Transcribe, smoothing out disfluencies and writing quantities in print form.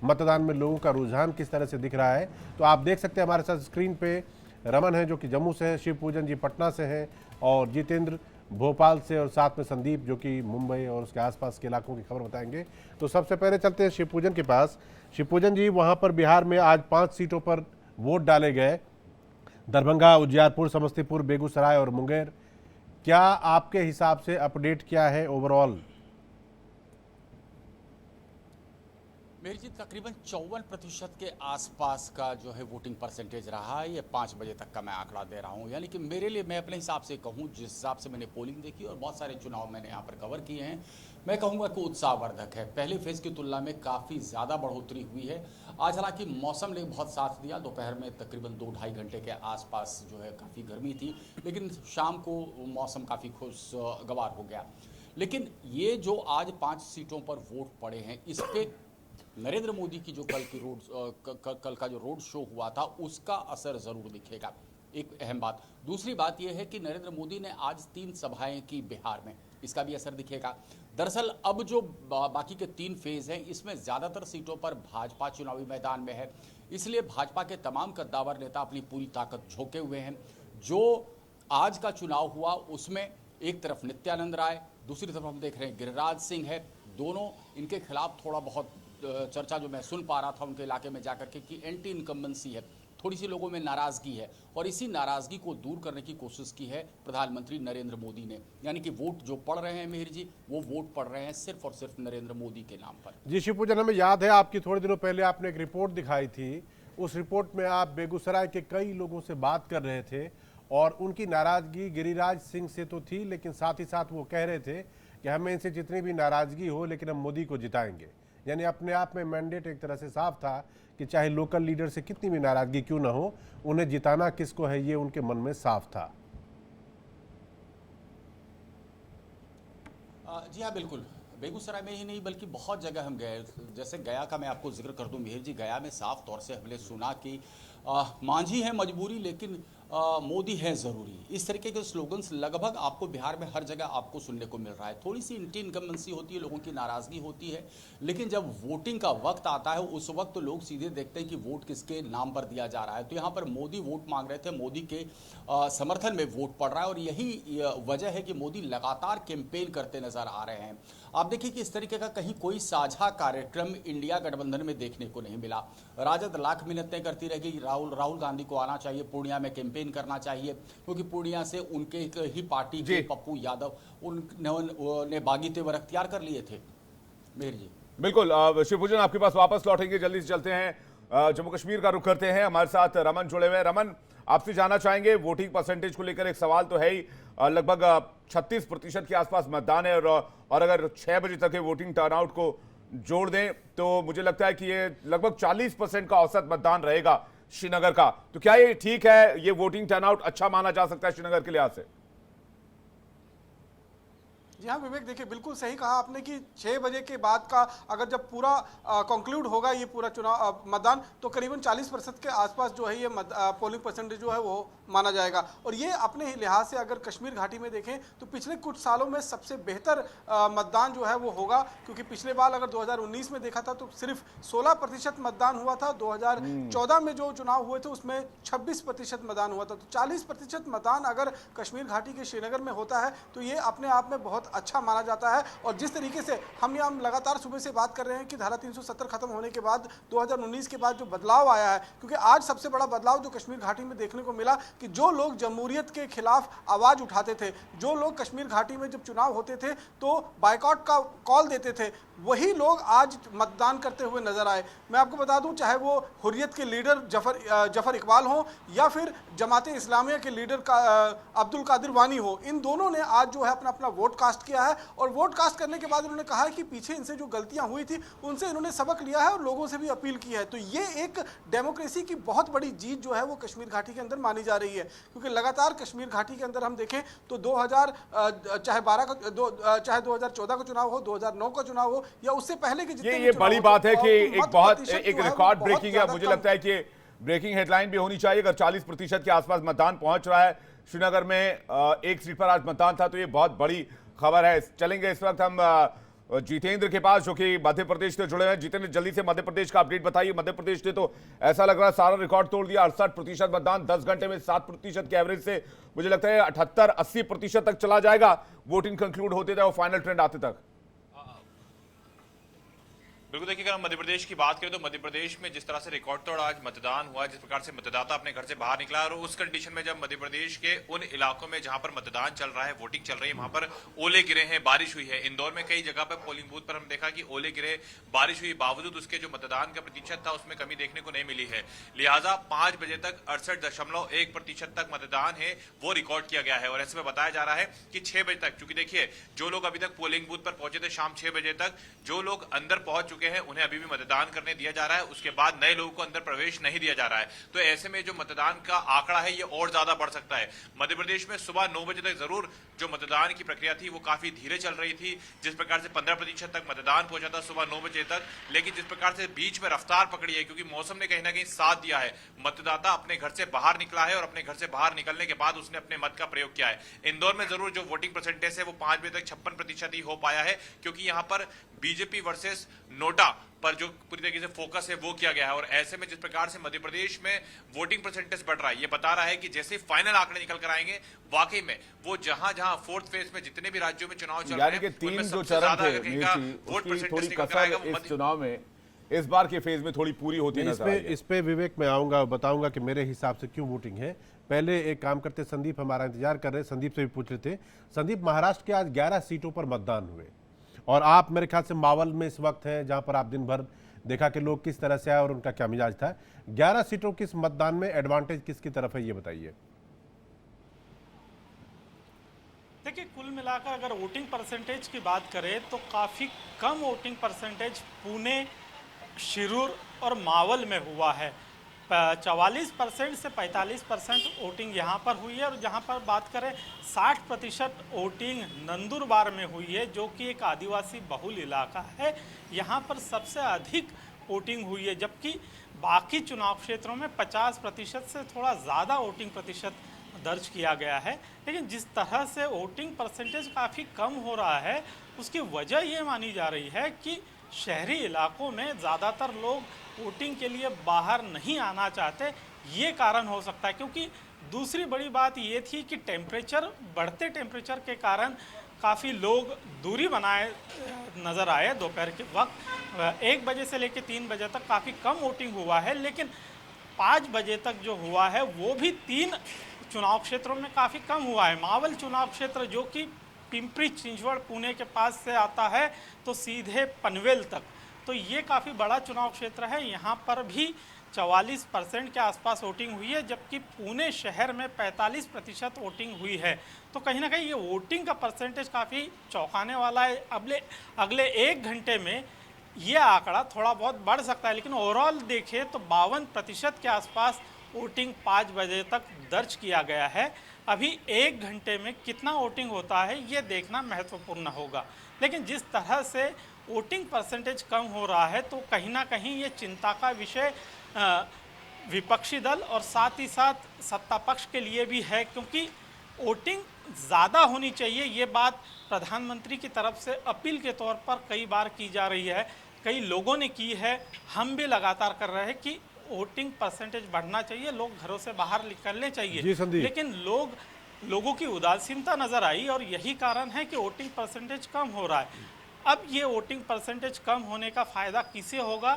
मतदान में लोगों का रुझान किस तरह से दिख रहा है। तो आप देख सकते हैं हमारे साथ स्क्रीन पे रमन है जो कि जम्मू से हैं, शिवपूजन जी पटना से हैं और जितेंद्र भोपाल से, और साथ में संदीप जो कि मुंबई और उसके आसपास के इलाकों की खबर बताएंगे। तो सबसे पहले चलते हैं शिवपूजन के पास। शिवपूजन जी, वहाँ पर बिहार में आज 5 सीटों पर वोट डाले गए, दरभंगा, उजियारपुर, समस्तीपुर, बेगूसराय और मुंगेर। क्या आपके हिसाब से अपडेट क्या है ओवरऑल? मेरी जी तकरीबन 54% के आसपास का जो है वोटिंग परसेंटेज रहा है। ये 5 बजे तक का मैं आंकड़ा दे रहा हूँ, यानी कि मेरे लिए, मैं अपने हिसाब से कहूँ, जिस हिसाब से मैंने पोलिंग देखी और बहुत सारे चुनाव मैंने यहाँ पर कवर किए हैं, मैं कहूँगा कि उत्साहवर्धक है। पहले फेज़ की तुलना में काफ़ी ज़्यादा बढ़ोतरी हुई है। आज हालांकि मौसम ने बहुत साथ दिया, दोपहर में तकरीबन 2-2.5 घंटे के आसपास जो है काफ़ी गर्मी थी, लेकिन शाम को मौसम काफ़ी खुशगवार हो गया। लेकिन ये जो आज 5 सीटों पर वोट पड़े हैं, इस पर नरेंद्र मोदी की जो कल का जो रोड शो हुआ था, उसका असर ज़रूर दिखेगा। एक अहम बात। दूसरी बात यह है कि नरेंद्र मोदी ने आज 3 सभाएं की बिहार में, इसका भी असर दिखेगा। दरअसल अब जो बाकी के 3 फेज़ हैं, इसमें ज़्यादातर सीटों पर भाजपा चुनावी मैदान में है, इसलिए भाजपा के तमाम कद्दावर नेता अपनी पूरी ताकत झोंके हुए हैं। जो आज का चुनाव हुआ उसमें एक तरफ नित्यानंद राय, दूसरी तरफ हम देख रहे हैं गिरिराज सिंह है। दोनों, इनके खिलाफ थोड़ा बहुत चर्चा जो मैं सुन पा रहा था उनके इलाके में जाकर के कि एंटी इनकम्बेंसी है, थोड़ी सी लोगों में नाराज़गी है, और इसी नाराज़गी को दूर करने की कोशिश की है प्रधानमंत्री नरेंद्र मोदी ने। यानी कि वोट जो पड़ रहे हैं मेहर जी, वो वोट पड़ रहे हैं सिर्फ और सिर्फ नरेंद्र मोदी के नाम पर। जी शिवपूजन, हमें याद है आपकी थोड़े दिनों पहले आपने एक रिपोर्ट दिखाई थी। उस रिपोर्ट में आप बेगूसराय के कई लोगों से बात कर रहे थे और उनकी नाराज़गी गिरिराज सिंह से तो थी, लेकिन साथ ही साथ वो कह रहे थे कि हमें इनसे जितनी भी नाराज़गी हो लेकिन हम मोदी को जिताएंगे। यानी अपने आप में मैंडेट एक तरह से साफ था कि चाहे लोकल लीडर से कितनी भी नाराज़गी क्यों ना हो, उन्हें जिताना किसको है ये उनके मन में साफ था। जी हाँ, बिल्कुल। बेगूसराय में ही नहीं बल्कि बहुत जगह हम गए। जैसे गया का मैं आपको जिक्र कर दूं मेहर जी, गया में साफ तौर से हमने सुना कि मांझी है मजबूरी लेकिन मोदी है ज़रूरी। इस तरीके के स्लोगन्स लगभग आपको बिहार में हर जगह आपको सुनने को मिल रहा है। थोड़ी सी एंटी इनकम्बेंसी होती है, लोगों की नाराज़गी होती है, लेकिन जब वोटिंग का वक्त आता है उस वक्त तो लोग सीधे देखते हैं कि वोट किसके नाम पर दिया जा रहा है। तो यहाँ पर मोदी वोट मांग रहे थे, मोदी के समर्थन में वोट पड़ रहा है, और यही वजह है कि मोदी लगातार कैंपेन करते नजर आ रहे हैं। आप देखिए कि इस तरीके का कहीं कोई साझा कार्यक्रम इंडिया गठबंधन में देखने को नहीं मिला। राजद लाख मिन्नतें करती रहेगी, राहुल गांधी को आना चाहिए, पूर्णिया में कैंपेन करना चाहिए, क्योंकि पूर्णिया से उनके ही पार्टी के पप्पू यादव उन्होंने बागी तेवर अख्तियार कर लिए थे। मेहर जी बिल्कुल। शिवपूजन, आपके पास वापस लौटेंगे, जल्दी से चलते हैं जम्मू कश्मीर का रुख करते हैं। हमारे साथ रमन जुड़े हुए हैं। रमन, आपसे जानना चाहेंगे वोटिंग परसेंटेज को लेकर एक सवाल तो है ही, लगभग 36% के आसपास मतदान है, और अगर 6 बजे तक के वोटिंग टर्नआउट को जोड़ दें तो मुझे लगता है कि ये लगभग 40% का औसत मतदान रहेगा श्रीनगर का। तो क्या ये ठीक है, ये वोटिंग टर्नआउट अच्छा माना जा सकता है श्रीनगर के लिहाज से? जी हाँ विवेक, देखिए बिल्कुल सही कहा आपने कि 6 बजे के बाद का अगर जब पूरा कंक्लूड होगा ये पूरा चुनाव मतदान, तो करीबन 40% के आसपास जो है ये पोलिंग परसेंटेज जो है वो माना जाएगा। और ये अपने लिहाज से अगर कश्मीर घाटी में देखें तो पिछले कुछ सालों में सबसे बेहतर मतदान जो है वो होगा, क्योंकि पिछले बार अगर 2019 में देखा था तो सिर्फ 16% मतदान हुआ था। 2014 में जो चुनाव हुए थे उसमें 26% मतदान हुआ था। तो 40% मतदान अगर कश्मीर घाटी के श्रीनगर में होता है तो ये अपने आप में बहुत अच्छा माना जाता है। और जिस तरीके से हम यहाँ लगातार सुबह से बात कर रहे हैं कि धारा 370 खत्म होने के बाद 2019 के बाद जो बदलाव आया है, क्योंकि आज सबसे बड़ा बदलाव जो कश्मीर घाटी में देखने को मिला कि जो लोग जमहूरियत के खिलाफ आवाज उठाते थे, जो लोग कश्मीर घाटी में जब चुनाव होते थे तो बायकॉट का कॉल देते थे, वही लोग आज मतदान करते हुए नजर आए। मैं आपको बता दूं, चाहे वो हुर्रियत के लीडर जफर इकबाल हो या फिर जमाते इस्लामिया के लीडर अब्दुल कादिर वानी हो, इन दोनों ने आज जो है अपना अपना वोट कास्ट किया है। और वोट कास्ट करने के बाद उन्होंने कहा है कि पीछे इनसे जो गलतियां हुई थी उनसे इन्होंने सबक लिया है और लोगों से भी अपील की है। तो ये एक डेमोक्रेसी की बहुत बड़ी जीत जो है वो कश्मीर घाटी के अंदर मानी जा रही है, क्योंकि लगातार कश्मीर घाटी के अंदर हम देखें तो 2014 का चुनाव हो, 2009 का चुनाव हो या उससे पहले के जितने ये बड़ी बात है कि एक रिकॉर्ड ब्रेकिंग है। मुझे लगता है कि ब्रेकिंग हेडलाइन भी होनी चाहिए। अगर 40% के आसपास मतदान पहुंच रहा है श्रीनगर में, एक सीट पर आज मतदान था, तो ये बहुत बड़ी खबर है। चलेंगे इस वक्त हम जितेंद्र के पास, जो कि मध्य प्रदेश से जुड़े हैं। जितेंद्र, जल्दी से मध्य प्रदेश का अपडेट बताइए। मध्य प्रदेश ने तो ऐसा लग रहा है सारा रिकॉर्ड तोड़ दिया। 68% मतदान 10 घंटे में 7% के एवरेज से मुझे लगता है 78-80% तक चला जाएगा वोटिंग कंक्लूड होते तक और फाइनल ट्रेंड आते तक। बिल्कुल, देखिए अगर हम मध्य प्रदेश की बात करें तो मध्य प्रदेश में जिस तरह से रिकॉर्ड तोड़ आज मतदान हुआ, जिस प्रकार से मतदाता अपने घर से बाहर निकला, और उस कंडीशन में जब मध्य प्रदेश के उन इलाकों में जहां पर मतदान चल रहा है, वोटिंग चल रही है, वहां पर ओले गिरे हैं, बारिश हुई है। इंदौर में कई जगह पर पोलिंग बूथ पर हम देखा कि ओले गिरे, बारिश हुई, बावजूद उसके जो मतदान का प्रतिशत था उसमें कमी देखने को नहीं मिली है। लिहाजा 5 बजे तक 68.1% तक मतदान है वो रिकॉर्ड किया गया है। और ऐसे में बताया जा रहा है कि 6 बजे तक, चूंकि देखिए जो लोग अभी तक पोलिंग बूथ पर पहुंचे थे शाम 6 बजे तक, जो लोग अंदर पहुंच चुके हैं उन्हें अभी भी मतदान करने दिया जा रहा है। उसके बाद नए लोगों को अंदर प्रवेश नहीं दिया जा रहा है। तो ऐसे में जो मतदान का आंकड़ा है ये और ज्यादा बढ़ सकता है। मध्य प्रदेश में सुबह 9 बजे तक जरूर जो मतदान की प्रक्रिया थी वो काफी धीरे चल रही थी। जिस प्रकार से 15% तक मतदान पहुंचा था सुबह 9 बजे तक, लेकिन जिस प्रकार से बीच में रफ्तार पकड़ी है, क्योंकि मौसम ने कहीं ना कहीं साथ दिया है, मतदाता अपने घर से बाहर निकला है और अपने घर से बाहर निकलने के बाद उसने अपने मत का प्रयोग किया है। इंदौर में जरूर जो वोटिंग परसेंटेज है वो 5 बजे तक 56% ही हो पाया है, क्योंकि यहां पर बीजेपी वर्सेस नोटा पर जो पूरी तरीके से फोकस है वो किया गया है। और ऐसे में जिस प्रकार से मध्य प्रदेश में वोटिंग परसेंटेज बढ़ रहा है, ये बता रहा है कि जैसे फाइनल आंकड़े निकल कर आएंगे, वाकई में वो जहां जहां फोर्थ फेज में जितने भी राज्यों में चुनाव चल रहे यानी हैं, कि उनमें 3 जो सबसे चरण ज्यादा थे अगर कहीं का वोट उसकी थोड़ी परसेंटेज निकल कर आएगा कसर वो इस चुनाव में, इस बार के फेज में थोड़ी पूरी होती नजर आई है। इस पे विवेक मैं आऊंगा, बताऊंगा कि मेरे हिसाब से क्यों वोटिंग है। पहले एक काम करते, संदीप हमारा इंतजार कर रहे हैं, संदीप से भी पूछ रहे थे। संदीप, महाराष्ट्र के आज 11 सीटों पर मतदान हुए और आप मेरे ख्याल से मावल में इस वक्त हैं, जहां पर आप दिन भर देखा कि लोग किस तरह से आए और उनका क्या मिजाज था। 11 सीटों किस मतदान में एडवांटेज किसकी तरफ है, ये बताइए। देखिए, कुल मिलाकर अगर वोटिंग परसेंटेज की बात करें तो काफ़ी कम वोटिंग परसेंटेज पुणे, शिरूर और मावल में हुआ है। 44% से 45% वोटिंग यहाँ पर हुई है। और जहाँ पर बात करें 60% वोटिंग नंदुरबार में हुई है, जो कि एक आदिवासी बहुल इलाका है। यहाँ पर सबसे अधिक वोटिंग हुई है, जबकि बाकी चुनाव क्षेत्रों में 50% से थोड़ा ज़्यादा वोटिंग प्रतिशत दर्ज किया गया है। लेकिन जिस तरह से वोटिंग परसेंटेज काफ़ी कम हो रहा है, उसकी वजह ये मानी जा रही है कि शहरी इलाकों में ज़्यादातर लोग वोटिंग के लिए बाहर नहीं आना चाहते। ये कारण हो सकता है, क्योंकि दूसरी बड़ी बात ये थी कि बढ़ते टेम्परेचर के कारण काफ़ी लोग दूरी बनाए नज़र आए। दोपहर के वक्त 1 बजे से लेकर 3 बजे तक काफ़ी कम वोटिंग हुआ है, लेकिन 5 बजे तक जो हुआ है वो भी 3 चुनाव क्षेत्रों में काफ़ी कम हुआ है। मावल चुनाव क्षेत्र, जो कि पिंपरी चिंचवड़ पुणे के पास से आता है, तो सीधे पनवेल तक, तो ये काफ़ी बड़ा चुनाव क्षेत्र है। यहाँ पर भी 44% के आसपास वोटिंग हुई है, जबकि पुणे शहर में 45% वोटिंग हुई है। तो कहीं ना कहीं ये वोटिंग का परसेंटेज काफ़ी चौंकाने वाला है। अगले 1 घंटे में ये आंकड़ा थोड़ा बहुत बढ़ सकता है, लेकिन ओवरऑल देखें तो 52% के आसपास वोटिंग 5 बजे तक दर्ज किया गया है। अभी 1 घंटे में कितना वोटिंग होता है ये देखना महत्वपूर्ण होगा। लेकिन जिस तरह से वोटिंग परसेंटेज कम हो रहा है, तो कहीं ना कहीं ये चिंता का विषय विपक्षी दल और साथ ही साथ सत्ता पक्ष के लिए भी है, क्योंकि वोटिंग ज़्यादा होनी चाहिए। ये बात प्रधानमंत्री की तरफ से अपील के तौर पर कई बार की जा रही है, कई लोगों ने की है, हम भी लगातार कर रहे हैं कि वोटिंग परसेंटेज बढ़ना चाहिए, लोग घरों से बाहर निकलने चाहिए। लेकिन लोगों की उदासीनता नज़र आई और यही कारण है कि वोटिंग परसेंटेज कम हो रहा है। अब ये वोटिंग परसेंटेज कम होने का फ़ायदा किसे होगा,